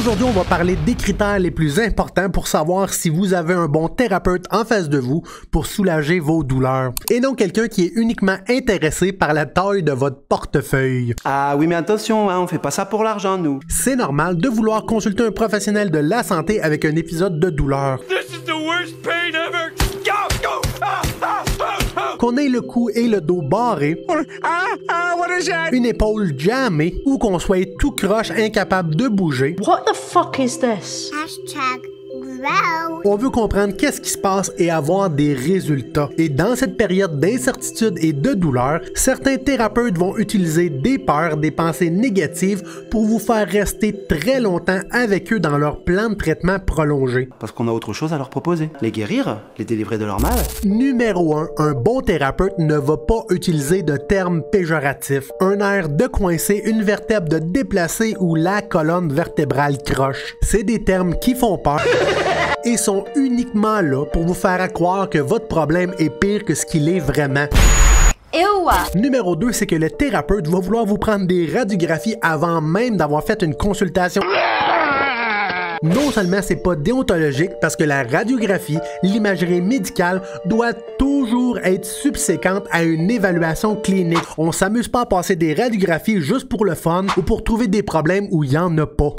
Aujourd'hui, on va parler des critères les plus importants pour savoir si vous avez un bon thérapeute en face de vous pour soulager vos douleurs. Et non quelqu'un qui est uniquement intéressé par la taille de votre portefeuille. Ah oui, mais attention, hein, on fait pas ça pour l'argent, nous. C'est normal de vouloir consulter un professionnel de la santé avec un épisode de douleur. This is the worst pain ever. Go, go. Qu'on ait le cou et le dos barrés, une épaule jammée ou qu'on soit tout croche incapable de bouger. What the fuck is this? #grow. On veut comprendre qu'est-ce qui se passe et avoir des résultats. Et dans cette période d'incertitude et de douleur, certains thérapeutes vont utiliser des peurs, des pensées négatives pour vous faire rester très longtemps avec eux dans leur plan de traitement prolongé. Parce qu'on a autre chose à leur proposer. Les guérir, les délivrer de leur mal. Numéro 1, un bon thérapeute ne va pas utiliser de termes péjoratifs. Un air de coincé, une vertèbre de déplacer ou la colonne vertébrale croche. C'est des termes qui font peur et sont uniquement là pour vous faire croire que votre problème est pire que ce qu'il est vraiment. Numéro 2, c'est que le thérapeute va vouloir vous prendre des radiographies avant même d'avoir fait une consultation. Non seulement c'est pas déontologique parce que la radiographie, l'imagerie médicale doit toujours être subséquente à une évaluation clinique. On s'amuse pas à passer des radiographies juste pour le fun ou pour trouver des problèmes où il y en a pas.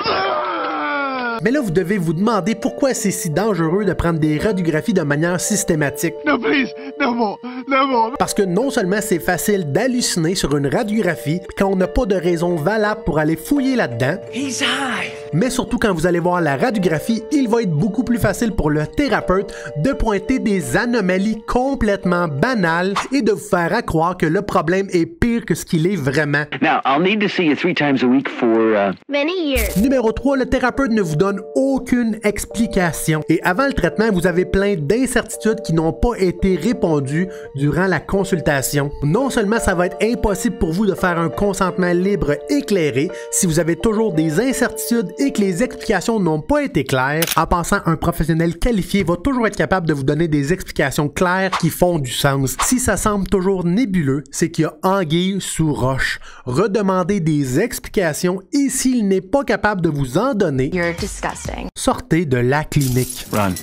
Mais là, vous devez vous demander pourquoi c'est si dangereux de prendre des radiographies de manière systématique. No, please. No more. No more. Parce que non seulement c'est facile d'halluciner sur une radiographie quand on n'a pas de raison valable pour aller fouiller là-dedans, He's high. mais surtout quand vous allez voir la radiographie, il va être beaucoup plus facile pour le thérapeute de pointer des anomalies complètement banales et de vous faire croire que le problème est pire que ce qu'il est vraiment. Now, I'll need to see you 3 times a week for, Many years. Numéro 3, le thérapeute ne vous donne aucune explication. Et avant le traitement, vous avez plein d'incertitudes qui n'ont pas été répondues durant la consultation. Non seulement ça va être impossible pour vous de faire un consentement libre éclairé si vous avez toujours des incertitudes et que les explications n'ont pas été claires, en passant un professionnel qualifié va toujours être capable de vous donner des explications claires qui font du sens. Si ça semble toujours nébuleux, c'est qu'il y a anguille sous roche. Redemandez des explications et s'il n'est pas capable de vous en donner, You're disgusting. sortez de la clinique. run.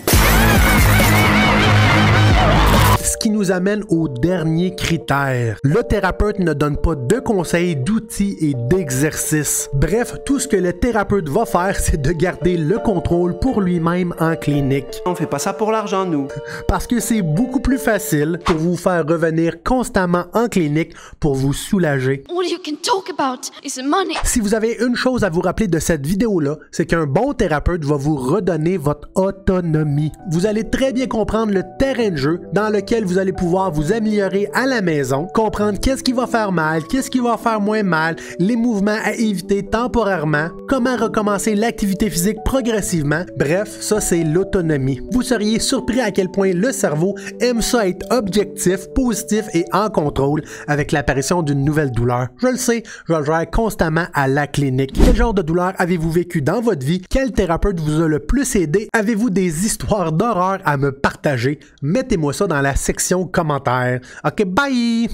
Ce qui nous amène au dernier critère. Le thérapeute ne donne pas de conseils, d'outils et d'exercices. Bref, tout ce que le thérapeute va faire, c'est de garder le contrôle pour lui-même en clinique. On fait pas ça pour l'argent, nous. Parce que c'est beaucoup plus facile pour vous faire revenir constamment en clinique pour vous soulager. All you can talk about is money. Si vous avez une chose à vous rappeler de cette vidéo-là, c'est qu'un bon thérapeute va vous redonner votre autonomie. Vous allez très bien comprendre le terrain de jeu dans lequel vous allez pouvoir vous améliorer à la maison, comprendre qu'est-ce qui va faire mal, qu'est-ce qui va faire moins mal, les mouvements à éviter temporairement, comment recommencer l'activité physique progressivement. Bref, ça c'est l'autonomie. Vous seriez surpris à quel point le cerveau aime ça être objectif, positif et en contrôle avec l'apparition d'une nouvelle douleur. Je le sais, je le gère constamment à la clinique. Quel genre de douleur avez-vous vécu dans votre vie? Quel thérapeute vous a le plus aidé? Avez-vous des histoires d'horreur à me partager? Mettez-moi ça dans la section commentaires. Ok, bye!